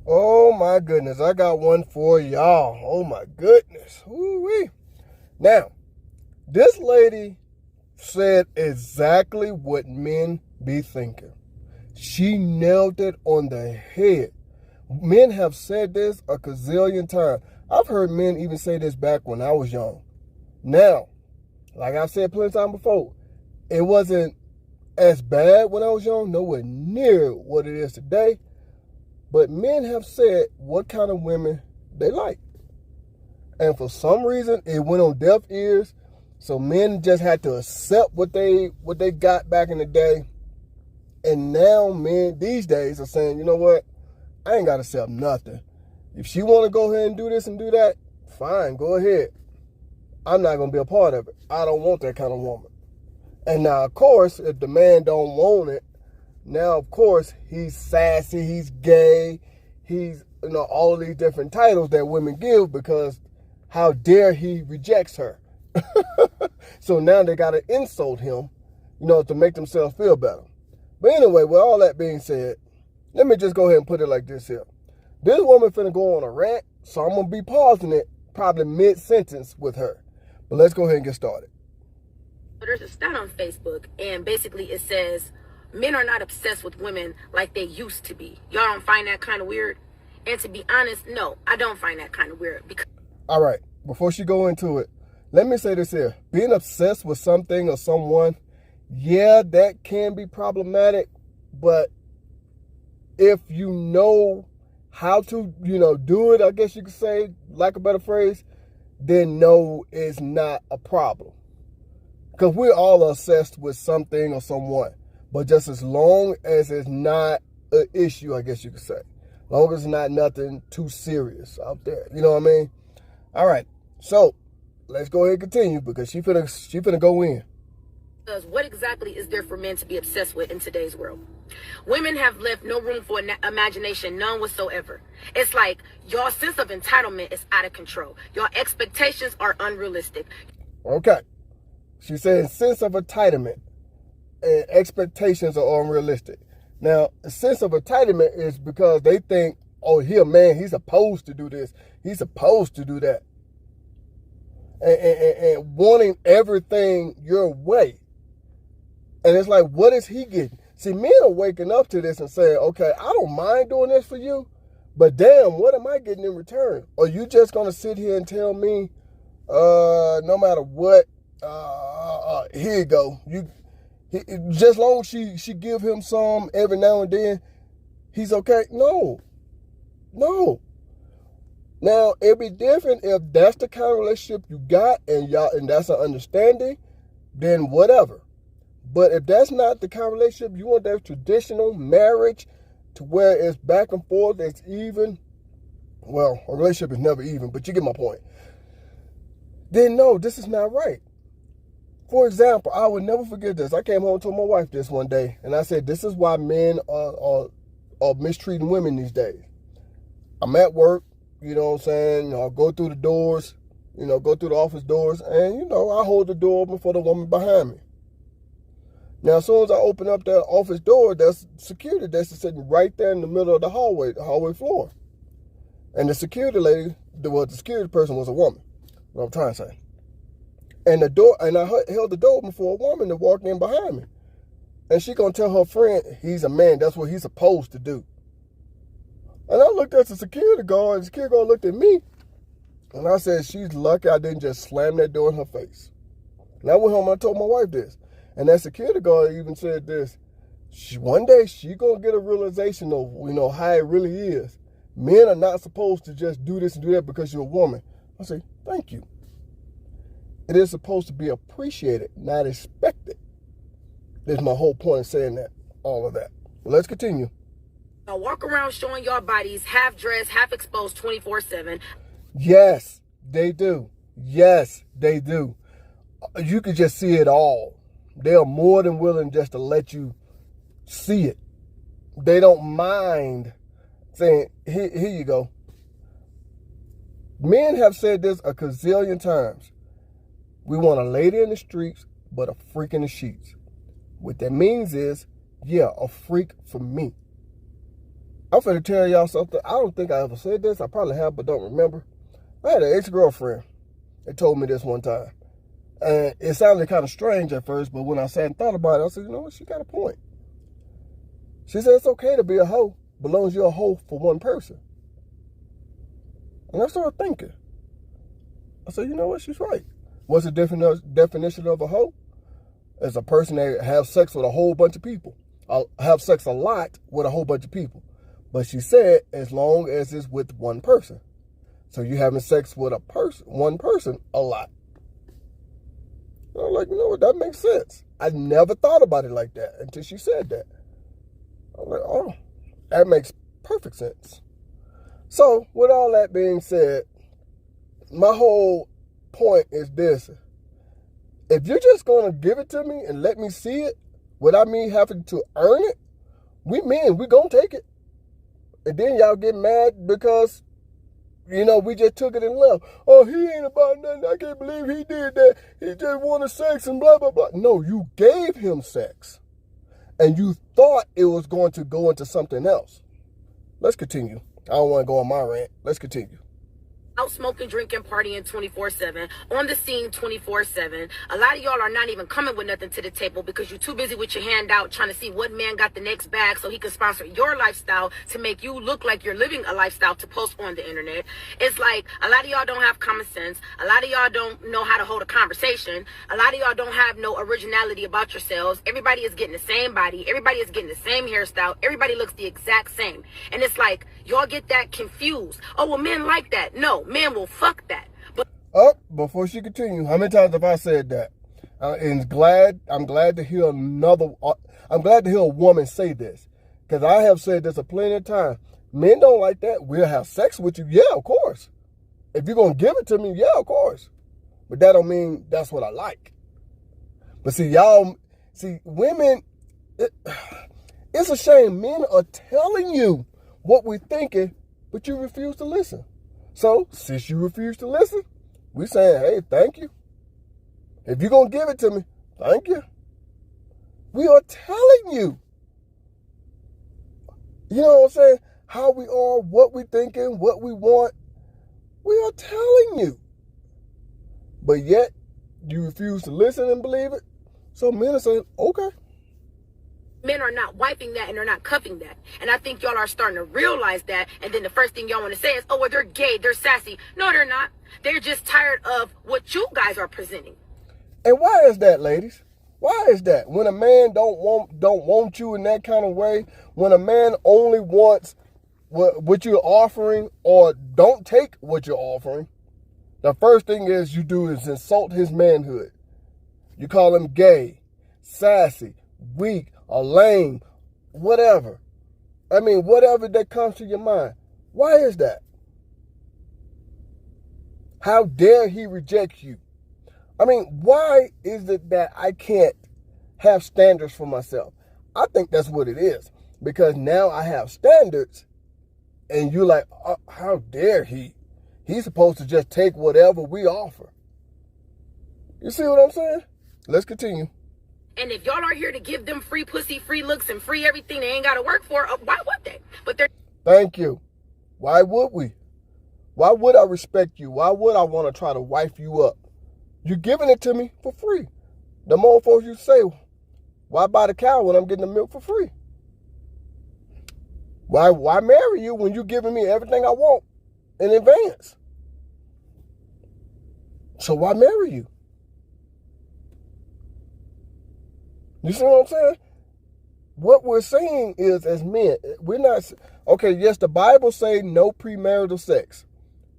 Oh my goodness, I got one for y'all. Oh my goodness. Woo-wee. Now, this lady said exactly what men be thinking. She nailed it on the head. Men have said this a gazillion times. I've heard men even say this back when I was young. Now, like I've said plenty of times before, it wasn't as bad when I was young, nowhere near what it is today. But men have said what kind of women they like. And for some reason, it went on deaf ears. So men just had to accept what they got back in the day. And now men these days are saying, you know what? I ain't got to accept nothing. If she want to go ahead and do this and do that, fine, go ahead. I'm not going to be a part of it. I don't want that kind of woman. And now, of course, if the man don't want it, now, of course, he's sassy, he's gay, he's, all these different titles that women give because how dare he rejects her. So now they got to insult him, to make themselves feel better. But anyway, with all that being said, let me just go ahead and put it like this here. This woman finna go on a rant, so I'm going to be pausing it probably mid-sentence with her. But let's go ahead and get started. There's a stat on Facebook, and basically it says, men are not obsessed with women like they used to be. Y'all don't find that kind of weird? And to be honest, no, I don't find that kind of weird. All right, before she go into it, let me say this here. Being obsessed with something or someone, yeah, that can be problematic. But if you know how to, do it, I guess you could say, like a better phrase, then no, it's not a problem. Because we're all obsessed with something or someone. But just as long as it's not an issue, I guess you could say. As long as it's not nothing too serious out there. You know what I mean? All right. So, let's go ahead and continue because she finna go in. Because what exactly is there for men to be obsessed with in today's world? Women have left no room for imagination, none whatsoever. It's like your sense of entitlement is out of control. Your expectations are unrealistic. Okay. She said sense of entitlement and expectations are unrealistic. Now, a sense of entitlement is because they think, oh, he a man, he's supposed to do this. He's supposed to do that. And wanting everything your way. And it's like, what is he getting? See, men are waking up to this and saying, okay, I don't mind doing this for you, but damn, what am I getting in return? Are you just going to sit here and tell me, no matter what, here you go. Just long as she give him some every now and then, he's okay? No. Now, it'd be different if that's the kind of relationship you got and that's an understanding, then whatever. But if that's not the kind of relationship, you want that traditional marriage to where it's back and forth, it's even. Well, a relationship is never even, but you get my point. Then no, this is not right. For example, I would never forget this. I came home to my wife this one day, and I said, this is why men are mistreating women these days. I'm at work, you know what I'm saying? I'll go through the doors, go through the office doors, and, I hold the door open for the woman behind me. Now, as soon as I open up that office door, there's security that's sitting right there in the middle of the hallway floor. And the security lady, the security person was a woman, what I'm trying to say. And I held the door open for a woman to walk in behind me. And she gonna tell her friend, he's a man, that's what he's supposed to do. And I looked at the security guard, and the security guard looked at me, and I said, she's lucky I didn't just slam that door in her face. And I went home and I told my wife this. And that security guard even said this, one day she gonna get a realization of, how it really is. Men are not supposed to just do this and do that because you're a woman. I say, thank you. It is supposed to be appreciated, not expected. That's my whole point of saying that, all of that. Well, let's continue. Now walk around showing your bodies half dressed, half exposed 24/7. Yes, they do. Yes, they do. You can just see it all. They are more than willing just to let you see it. They don't mind saying, here you go. Men have said this a gazillion times. We want a lady in the streets, but a freak in the sheets. What that means is, yeah, a freak for me. I'm finna tell y'all something. I don't think I ever said this. I probably have, but don't remember. I had an ex-girlfriend that told me this one time. And it sounded kind of strange at first, but when I sat and thought about it, I said, you know what, she got a point. She said it's okay to be a hoe, as long as you're a hoe for one person. And I started thinking. I said, you know what, she's right. What's the definition of a hoe? It's a person that have sex with a whole bunch of people. Have sex a lot with a whole bunch of people. But she said, as long as it's with one person. So you having sex with one person a lot. And I'm like, you know what, that makes sense. I never thought about it like that until she said that. I'm like, oh, that makes perfect sense. So, with all that being said, my whole point is this. If you're just going to give it to me and let me see it without me having to earn it, we going to take it. And then y'all get mad because, you know, we just took it and left. Oh, he ain't about nothing. I can't believe he did that. He just wanted sex and blah, blah, blah. No, you gave him sex. And you thought it was going to go into something else. Let's continue. I don't want to go on my rant. Let's continue. Out smoking, drinking, partying 24/7, on the scene 24/7. A lot of y'all are not even coming with nothing to the table because you're too busy with your hand out trying to see what man got the next bag so he can sponsor your lifestyle to make you look like you're living a lifestyle to post on the internet. It's like a lot of y'all don't have common sense. A lot of y'all don't know how to hold a conversation. A lot of y'all don't have no originality about yourselves. Everybody is getting the same body. Everybody is getting the same hairstyle. Everybody looks the exact same. And it's like y'all get that confused. Oh, well, men like that. No. Men will fuck that. But before she continue, how many times have I said that? I'm glad to hear I'm glad to hear a woman say this, because I have said this a plenty of times. Men don't like that. We'll have sex with you, yeah, of course. If you're gonna give it to me, yeah, of course. But that don't mean that's what I like. But see, women, it's a shame. Men are telling you what we're thinking, but you refuse to listen. So, since you refuse to listen, we saying, hey, thank you. If you're going to give it to me, thank you. We are telling you. You know what I'm saying? How we are, what we thinking, what we want. We are telling you. But yet, you refuse to listen and believe it. So men are saying, okay. Men are not wiping that and they're not cuffing that. And I think y'all are starting to realize that. And then the first thing y'all want to say is, oh, well, they're gay, they're sassy. No, they're not. They're just tired of what you guys are presenting. And why is that, ladies? Why is that? When a man don't want you in that kind of way, when a man only wants what you're offering or don't take what you're offering, the first thing you do is insult his manhood. You call him gay, sassy, weak, or lame, whatever. I mean, whatever that comes to your mind. Why is that? How dare he reject you? I mean, why is it that I can't have standards for myself? I think that's what it is. Because now I have standards, and you're like, oh, how dare he? He's supposed to just take whatever we offer. You see what I'm saying? Let's continue. And if y'all are here to give them free pussy, free looks, and free everything they ain't got to work for, why would they? But they're... Thank you. Why would we? Why would I respect you? Why would I want to try to wife you up? You're giving it to me for free. The more folks you say, why buy the cow when I'm getting the milk for free? Why marry you when you're giving me everything I want in advance? So why marry you? You see what I'm saying? What we're saying is, as men, we're not, okay, yes, the Bible say no premarital sex.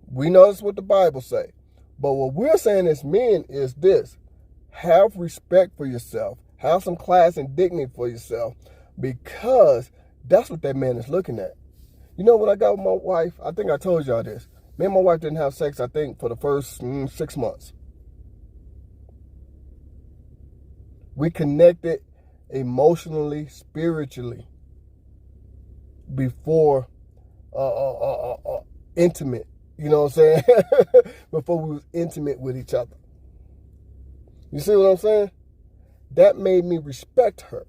We know that's what the Bible say. But what we're saying as men is this: have respect for yourself. Have some class and dignity for yourself, because that's what that man is looking at. You know, when I got with my wife, I think I told y'all this. Me and my wife didn't have sex, I think, for the first 6 months. We connected emotionally, spiritually, before intimate. You know what I'm saying? Before we was intimate with each other. You see what I'm saying? That made me respect her.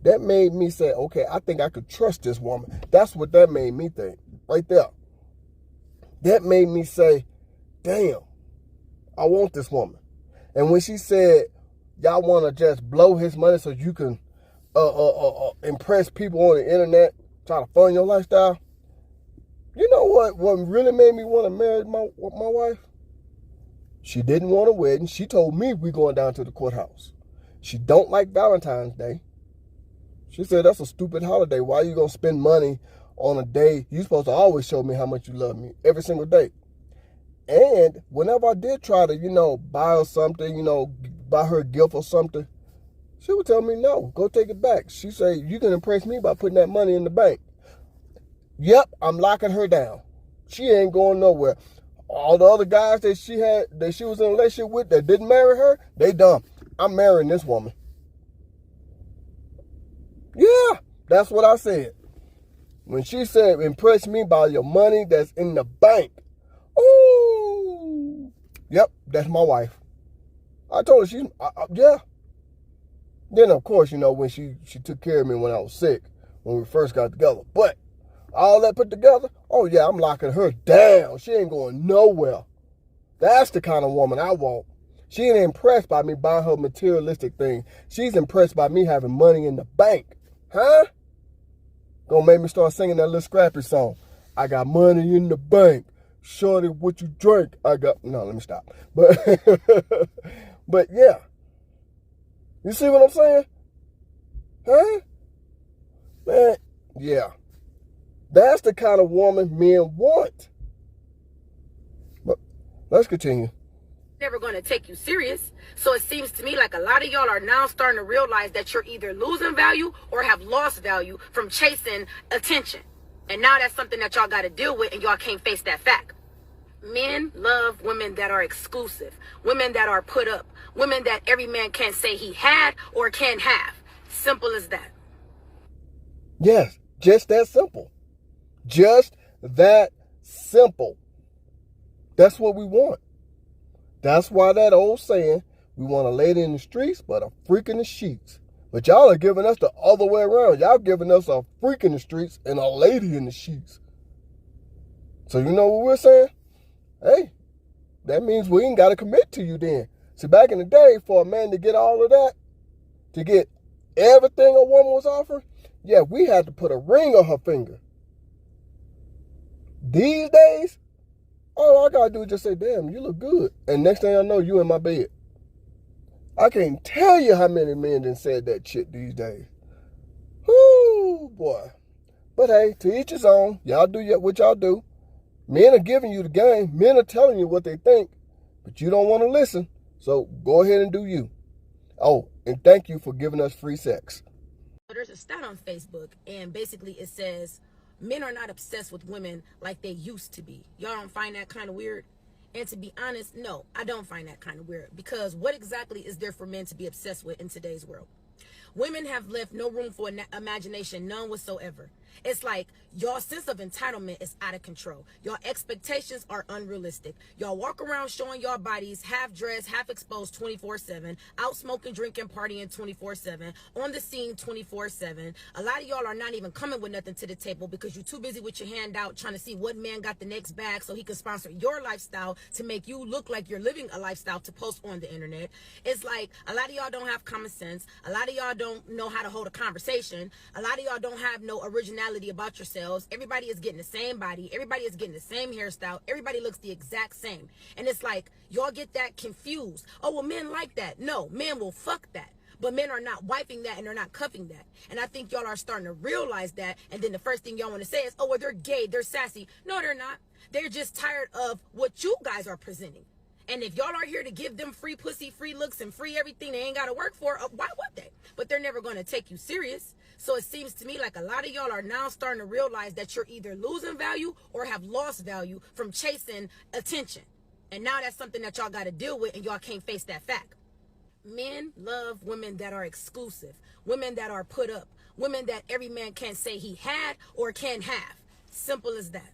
That made me say, okay, I think I could trust this woman. That's what that made me think right there. That made me say, damn, I want this woman. And when she said, y'all want to just blow his money so you can impress people on the internet, try to fund your lifestyle. You know what really made me want to marry my wife? She didn't want a wedding. She told me we going down to the courthouse. She don't like Valentine's Day. She said, that's a stupid holiday. Why are you going to spend money on a day? You're supposed to always show me how much you love me every single day. And whenever I did try to, buy her something, buy her a gift or something, she would tell me, no, go take it back. She said, you can impress me by putting that money in the bank. Yep, I'm locking her down. She ain't going nowhere. All the other guys that she was in a relationship with that didn't marry her, they dumb. I'm marrying this woman. Yeah, that's what I said. When she said, impress me by your money that's in the bank. Ooh. Yep, that's my wife. I told her, yeah. Then, of course, when she took care of me when I was sick, when we first got together. But all that put together, oh, yeah, I'm locking her down. She ain't going nowhere. That's the kind of woman I want. She ain't impressed by me buying her materialistic thing. She's impressed by me having money in the bank. Huh? Gonna make me start singing that little Scrappy song. I got money in the bank. Shorty, what you drink? No, let me stop. But yeah. You see what I'm saying? Huh? Man, yeah. That's the kind of woman men want. But let's continue. Never going to take you serious. So it seems to me like a lot of y'all are now starting to realize that you're either losing value or have lost value from chasing attention. And now that's something that y'all got to deal with, and y'all can't face that fact. Men love women that are exclusive, women that are put up, women that every man can't say he had or can have. Simple as that. Yes, just that simple. Just that simple. That's what we want. That's why that old saying, we want a lady in the streets, but a freak in the sheets. But y'all are giving us the other way around. Y'all giving us a freak in the streets and a lady in the sheets. So you know what we're saying? Hey, that means we ain't got to commit to you then. See, back in the day, for a man to get all of that, to get everything a woman was offering, yeah, we had to put a ring on her finger. These days, all I got to do is just say, damn, you look good. And next thing I know, you in my bed. I can't tell you how many men done said that shit these days. Whoo, boy. But hey, to each his own. Y'all do what y'all do. Men are giving you the game. Men are telling you what they think. But you don't want to listen. So go ahead and do you. Oh, and thank you for giving us free sex. There's a stat on Facebook, and basically it says, men are not obsessed with women like they used to be. Y'all don't find that kind of weird? And to be honest, no, I don't find that kind of weird, because what exactly is there for men to be obsessed with in today's world? Women have left no room for imagination, none whatsoever. It's like y'all sense of entitlement is out of control. Y'all expectations are unrealistic. Y'all walk around showing y'all bodies half dressed, half exposed 24/7, out smoking, drinking, partying 24/7, on the scene 24/7. A lot of y'all are not even coming with nothing to the table because you're too busy with your hand out trying to see what man got the next bag so he can sponsor your lifestyle to make you look like you're living a lifestyle to post on the internet. It's like a lot of y'all don't have common sense. A lot of y'all don't know how to hold a conversation. A lot of y'all don't have no originality about yourselves. Everybody is getting the same body. Everybody is getting the same hairstyle. Everybody looks the exact same. And it's like y'all get that confused. Oh, well, men like that. No, men will fuck that. But men are not wiping that and they're not cuffing that. And I think y'all are starting to realize that. And then the first thing y'all want to say is, oh, well, they're gay, they're sassy. No, they're not. They're just tired of what you guys are presenting. And if y'all are here to give them free pussy, free looks, and free everything they ain't got to work for, why would they? But they're never going to take you serious. So it seems to me like a lot of y'all are now starting to realize that you're either losing value or have lost value from chasing attention. And now that's something that y'all got to deal with, and y'all can't face that fact. Men love women that are exclusive, women that are put up, women that every man can't say he had or can have. Simple as that.